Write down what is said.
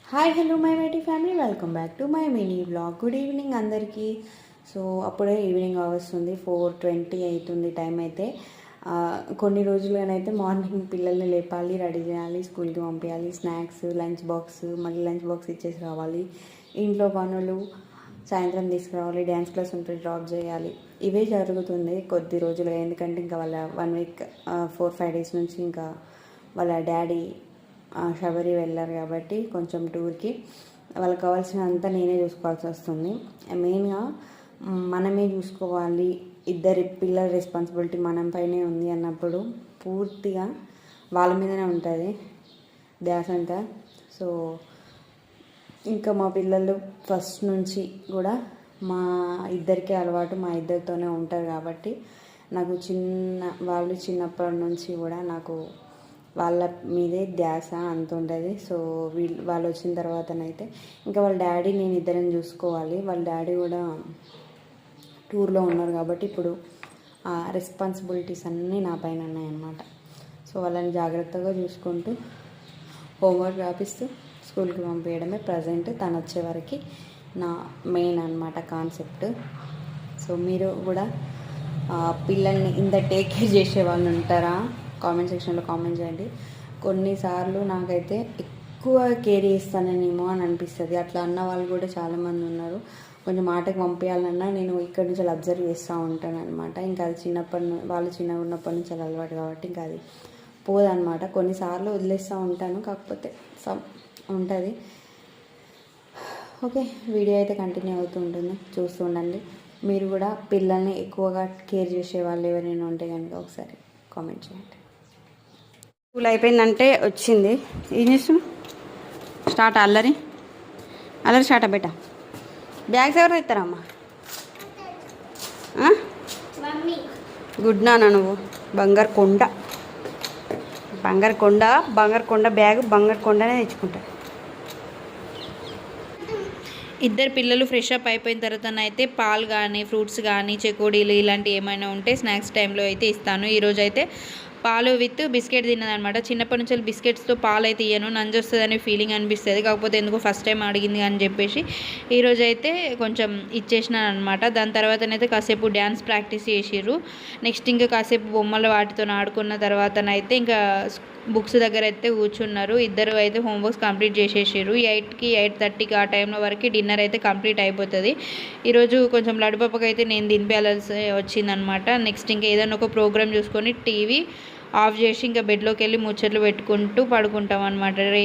Hi hello my YT family, welcome back to my mini vlog. Good evening అందరికీ. So అప్పుడే evening వస్తుంది, 4:20 అవుతుంది time అయితే. కొన్ని రోజులుగానైతే మార్నింగ్ పిల్లల్ని లేపాలి, రెడీ చేయాలి, స్కూల్కి పంపించాలి, స్నాక్స్, లంచ్ బాక్స్, మళ్ళీ లంచ్ బాక్స్ ఇచ్చేసి రావాలి, ఇంట్లో పనులు, సాయంత్రం తీసుకురావాలి, డ్యాన్స్ క్లాస్ ఉంటుంది, డ్రాప్ చేయాలి. ఇవే జరుగుతుంది కొద్ది రోజులుగా. ఎందుకంటే ఇంకా వాళ్ళ 1 వీక్ 4-5 డేస్ నుంచి ఇంకా వాళ్ళ డాడీ శబరి వెళ్ళారు కాబట్టి కొంచెం టూర్కి వాళ్ళకి కావాల్సినంత నేనే చూసుకోవాల్సి వస్తుంది. మెయిన్గా మనమే చూసుకోవాలి, ఇద్దరి పిల్లల రెస్పాన్సిబిలిటీ మనం పైనే ఉంది అన్నప్పుడు పూర్తిగా వాళ్ళ మీదనే ఉంటుంది ధ్యాస అంతా. సో ఇంకా మా పిల్లలు ఫస్ట్ నుంచి కూడా మా ఇద్దరికే అలవాటు, మా ఇద్దరితోనే ఉంటారు కాబట్టి నాకు వాళ్ళు చిన్నప్పటి నుంచి కూడా నాకు వాళ్ళ మీదే ధ్యాస అంత ఉంటుంది. సో వాళ్ళు వచ్చిన తర్వాతనైతే ఇంకా వాళ్ళ డాడీ నేను ఇద్దరిని చూసుకోవాలి. వాళ్ళ డాడీ కూడా టూర్లో ఉన్నారు కాబట్టి ఇప్పుడు ఆ రెస్పాన్సిబిలిటీస్ అన్నీ నా పైన ఉన్నాయన్నమాట. సో వాళ్ళని జాగ్రత్తగా చూసుకుంటూ హోంవర్క్ రాపిస్తూ స్కూల్కి పంపించడమే ప్రజెంట్ తను వచ్చే వరకు నా మెయిన్ అన్నమాట కాన్సెప్ట్. సో మీరు కూడా పిల్లల్ని ఇంత టేక్ కేర్ చేసే వాళ్ళు ఉంటారా? కామెంట్ సెక్షన్లో కామెంట్ చేయండి. కొన్నిసార్లు నాకైతే ఎక్కువ కేర్ చేస్తానేమో అని అనిపిస్తుంది. అట్లా అన్న వాళ్ళు కూడా చాలామంది ఉన్నారు. కొంచెం మాటకి పంపించాలన్నా నేను ఇక్కడి నుంచి అబ్జర్వ్ చేస్తూ ఉంటాను అనమాట. ఇంకా అది వాళ్ళు చిన్నగా ఉన్నప్పటి నుంచి అలా అలవాటు కాబట్టి ఇంకా అది పోదనమాట. కొన్నిసార్లు వదిలేస్తూ ఉంటాను, కాకపోతే ఉంటుంది. ఓకే, వీడియో అయితే కంటిన్యూ అవుతూ ఉంటుంది, చూస్తూ ఉండండి. మీరు కూడా పిల్లల్ని ఎక్కువగా కేర్ చేసే వాళ్ళు ఎవరైనా ఉంటే కనుక ఒకసారి కామెంట్ చేయండి. స్కూల్ అయిపోయిందంటే వచ్చింది. ఏం చేస్తున్నాం? స్టార్ట్ అల్లరి స్టార్ట్ బేట. బ్యాగ్స్ ఎవరు ఇస్తారమ్మా? గుడ్ నాన్న, నువ్వు బంగారు కొండ బ్యాగ్ బంగారు కొండనే తెచ్చుకుంటా. ఇద్దరు పిల్లలు ఫ్రెష్ అప్ అయిపోయిన తర్వాత అయితే పాలు కానీ ఫ్రూట్స్ కానీ చెకోడీలు ఇలాంటివి ఏమైనా ఉంటే స్నాక్స్ టైంలో అయితే ఇస్తాను. ఈరోజు అయితే పాలు విత్ బిస్కెట్ తిన్నదనమాట. చిన్నప్పటి నుంచి బిస్కెట్స్తో పాలు అయితే ఇయ్యను, నంజు వస్తుందనే ఫీలింగ్ అనిపిస్తుంది. కాకపోతే ఎందుకో ఫస్ట్ టైం అడిగింది అని చెప్పేసి ఈరోజు అయితే కొంచెం ఇచ్చేసినాను అనమాట. దాని తర్వాతనైతే కాసేపు డ్యాన్స్ ప్రాక్టీస్ చేసిర్రు. నెక్స్ట్ ఇంకా కాసేపు బొమ్మలు వాటితో ఆడుకున్న తర్వాతనైతే ఇంకా బుక్స్ దగ్గర అయితే కూర్చున్నారు. ఇద్దరు అయితే హోంవర్క్స్ కంప్లీట్ చేసేసారు. 8కి 8:30కి ఆ టైంలో వరకు డిన్నర్ అయితే కంప్లీట్ అయిపోతుంది. ఈరోజు కొంచెం లడ్డుపప్పకి అయితే నేను దింపేయాల్సి వచ్చిందనమాట. నెక్స్ట్ ఇంకా ఏదైనా ఒక ప్రోగ్రామ్ చూసుకొని టీవీ ఆఫ్ చేసి ఇంకా బెడ్లోకి వెళ్ళి ముచ్చట్లు పెట్టుకుంటూ పడుకుంటాం అనమాట.